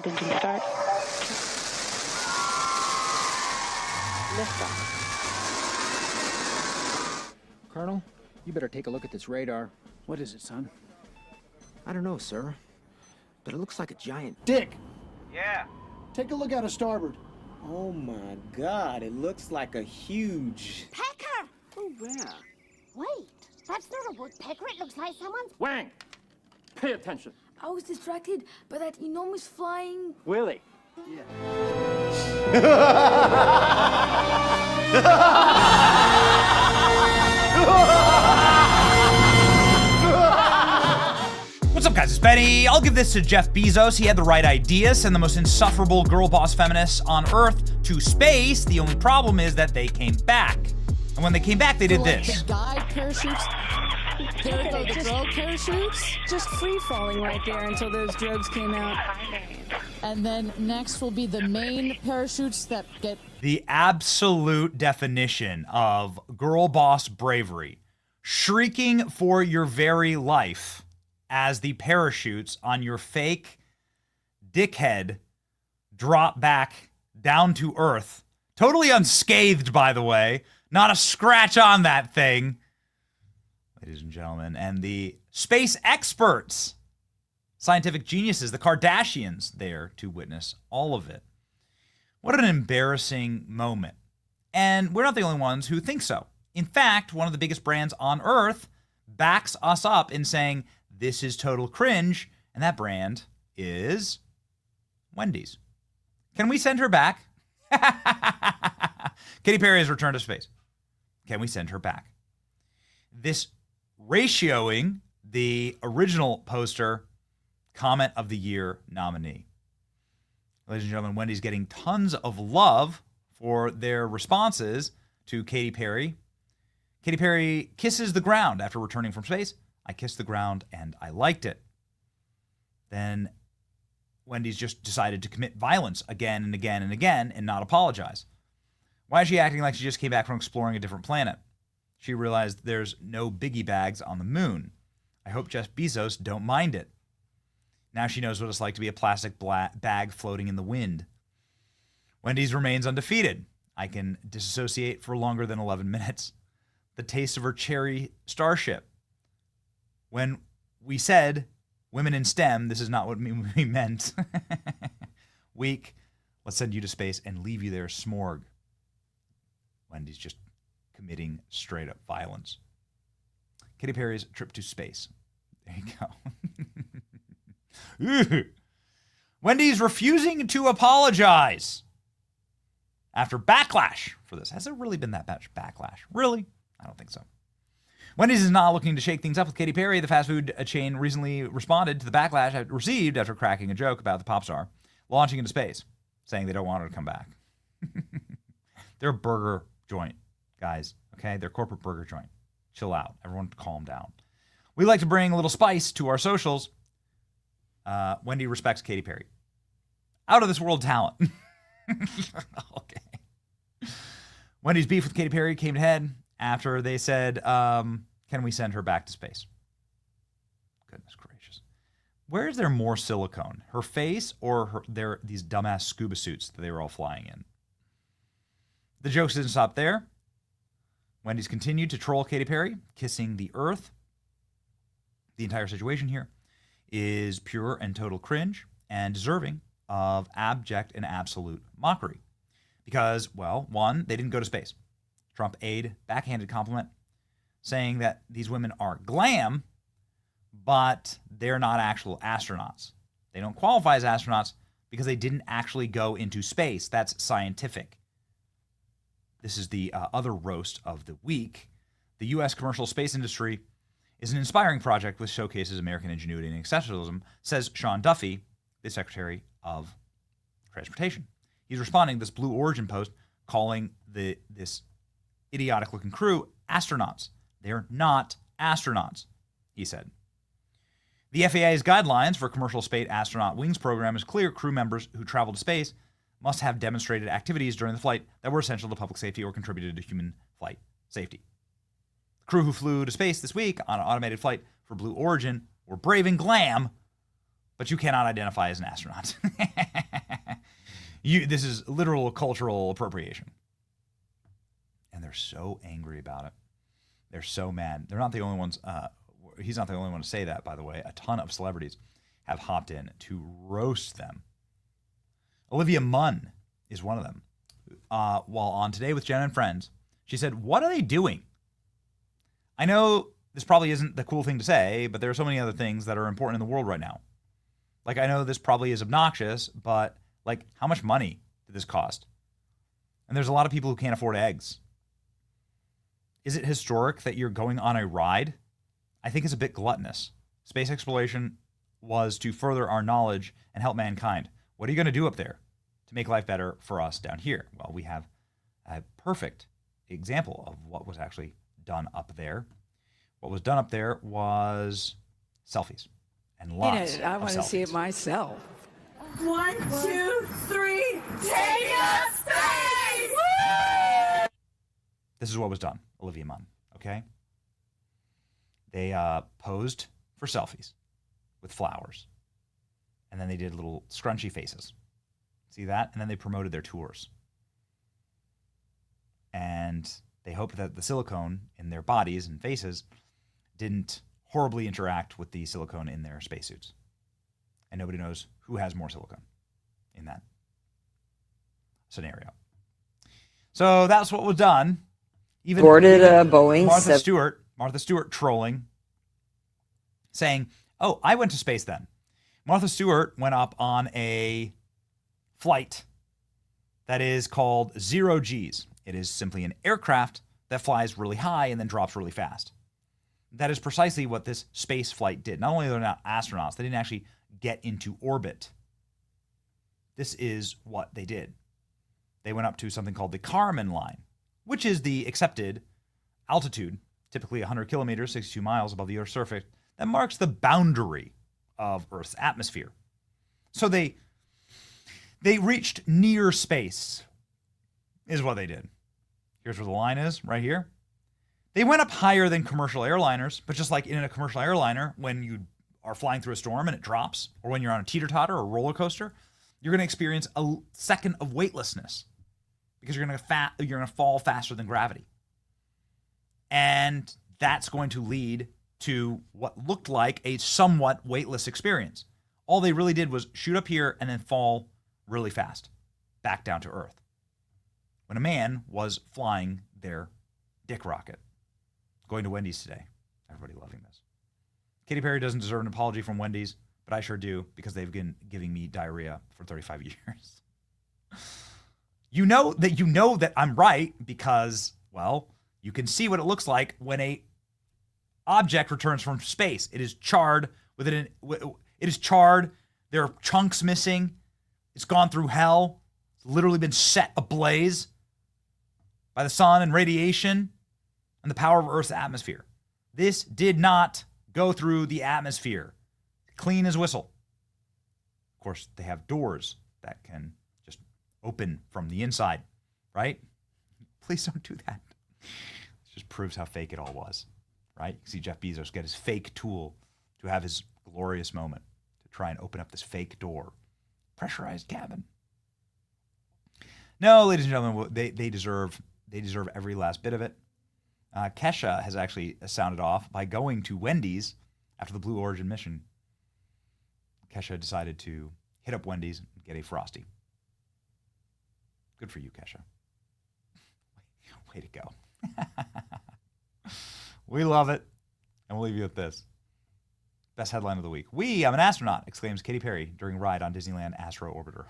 engine start. Liftoff. Colonel, you better take a look at this radar. What is it, son? I don't know, sir, but it looks like a giant... Dick! Yeah. Take a look out of starboard. Oh my God, it looks like a huge... Pecker! Oh, where? Wait, that's not a woodpecker. It looks like someone's... Wang! Pay attention. I was distracted by that enormous flying... Willie. Yeah. What's up, guys? It's Benny. I'll give this to Jeff Bezos. He had the right idea, send the most insufferable girl boss feminists on Earth to space. The only problem is that they came back. And when they came back, they did this. The guy parachutes, there go the girl parachutes, just free falling right there until those drugs came out. And then next will be the main parachutes that get... The absolute definition of girl boss bravery. Shrieking for your very life as the parachutes on your fake dickhead drop back down to Earth. Totally unscathed, by the way. Not a scratch on that thing. Ladies and gentlemen, and the space experts, scientific geniuses, the Kardashians, there to witness all of it. What an embarrassing moment. And we're not the only ones who think so. In fact, one of the biggest brands on Earth backs us up in saying, this is total cringe, and that brand is Wendy's. Can we send her back? Katy Perry has returned to space. Can we send her back? This ratioing the original poster comment of the year nominee. Ladies and gentlemen, Wendy's getting tons of love for their responses to Katy Perry. Katy Perry kisses the ground after returning from space. I kissed the ground and I liked it. Then Wendy's just decided to commit violence again and again and again and not apologize. Why is she acting like she just came back from exploring a different planet? She realized there's no biggie bags on the moon. I hope Jeff Bezos don't mind it. Now she knows what it's like to be a plastic bag floating in the wind. Wendy's remains undefeated. I can disassociate for longer than 11 minutes. The taste of her cherry starship. When we said women in STEM, this is not what we meant. Weak. Let's send you to space and leave you there smorg. Wendy's just committing straight up violence. Katy Perry's trip to space. There you go. Wendy's refusing to apologize after backlash for this. Has there really been that much backlash? Really? I don't think so. Wendy's is not looking to shake things up with Katy Perry. The fast food chain recently responded to the backlash it received after cracking a joke about the pop star launching into space, saying they don't want her to come back. They're a burger joint, guys, okay? They're a corporate burger joint. Chill out. Everyone calm down. We like to bring a little spice to our socials. Wendy respects Katy Perry. Out of this world talent. Okay. Wendy's beef with Katy Perry came to head after they said, can we send her back to space? Goodness gracious. Where is there more silicone? Her face or these dumbass scuba suits that they were all flying in? The jokes didn't stop there. Wendy's continued to troll Katy Perry, kissing the earth. The entire situation here is pure and total cringe and deserving of abject and absolute mockery. Because, well, one, they didn't go to space. Trump aide, backhanded compliment, saying that these women are glam, but they're not actual astronauts. They don't qualify as astronauts because they didn't actually go into space. That's scientific. This is the other roast of the week. The U.S. commercial space industry is an inspiring project which showcases American ingenuity and exceptionalism, says Sean Duffy, the Secretary of Transportation. He's responding to this Blue Origin post calling this idiotic-looking crew astronauts. They're not astronauts, he said. The FAA's guidelines for commercial space astronaut wings program is clear. Crew members who travel to space must have demonstrated activities during the flight that were essential to public safety or contributed to human flight safety. The crew who flew to space this week on an automated flight for Blue Origin were brave and glam, but you cannot identify as an astronaut. This is literal cultural appropriation. And they're so angry about it. They're so mad. They're not the only ones. He's not the only one to say that, by the way. A ton of celebrities have hopped in to roast them. Olivia Munn is one of them. While on Today with Jen and Friends, she said, "What are they doing? I know this probably isn't the cool thing to say, but there are so many other things that are important in the world right now. Like, I know this probably is obnoxious, but like, how much money did this cost? And there's a lot of people who can't afford eggs. Is it historic that you're going on a ride? I think it's a bit gluttonous. Space exploration was to further our knowledge and help mankind. What are you going to do up there to make life better for us down here?" Well, we have a perfect example of what was actually done up there. What was done up there was selfies. And lots I of want to see it selfies. myself. 1, 2, 3, take up space! Woo! This is what was done, Olivia Munn, okay? They posed for selfies with flowers. And then they did little scrunchy faces. See that? And then they promoted their tours. And they hoped that the silicone in their bodies and faces didn't horribly interact with the silicone in their spacesuits. And nobody knows who has more silicone in that scenario. So that's what was done. Boarded a Boeing Martha Stewart trolling, saying, "Oh, I went to space then." Martha Stewart went up on a flight that is called 0Gs. It is simply an aircraft that flies really high and then drops really fast. That is precisely what this space flight did. Not only are they not astronauts, they didn't actually get into orbit. This is what they did. They went up to something called the Kármán line, which is the accepted altitude, typically 100 kilometers, 62 miles above the Earth's surface, that marks the boundary of Earth's atmosphere. So they reached near space, is what they did. Here's where the line is, right here. They went up higher than commercial airliners, but just like in a commercial airliner, when you are flying through a storm and it drops, or when you're on a teeter-totter or a roller coaster, you're going to experience a second of weightlessness because you're going to fall faster than gravity. And that's going to lead to what looked like a somewhat weightless experience. All they really did was shoot up here and then fall really fast back down to Earth. When a man was flying their dick rocket. Going to Wendy's today. Everybody loving this. Katy Perry doesn't deserve an apology from Wendy's, but I sure do because they've been giving me diarrhea for 35 years. You know that I'm right because, well, you can see what it looks like when a object returns from space. It is charred. It is charred. There are chunks missing. It's gone through hell. It's literally been set ablaze by the sun and radiation and the power of Earth's atmosphere. This did not go through the atmosphere. Clean as whistle. Of course, they have doors that can just open from the inside, right? Please don't do that. This just proves how fake it all was, right? You see Jeff Bezos get his fake tool to have his glorious moment to try and open up this fake door. Pressurized cabin. No, ladies and gentlemen, they deserve every last bit of it. Kesha has actually sounded off by going to Wendy's after the Blue Origin mission. Kesha decided to hit up Wendy's and get a Frosty. Good for you, Kesha. Way to go. We love it. And we'll leave you with this. Best headline of the week. I'm an astronaut, exclaims Katy Perry during ride on Disneyland Astro Orbiter.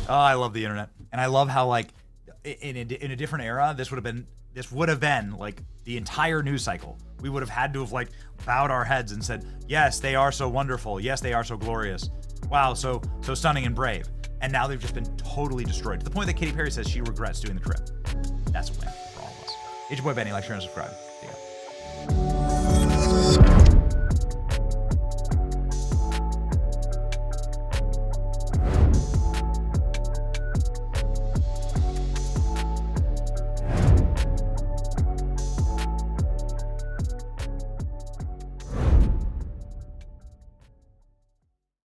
Oh, I love the internet. And I love how, like, in a different era, this would have been like the entire news cycle. We would have had to have like bowed our heads and said, yes, they are so wonderful. Yes, they are so glorious. Wow, so stunning and brave. And now they've just been totally destroyed to the point that Katy Perry says she regrets doing the trip. That's a win for all of us. It's your boy Benny. Like, share, and subscribe.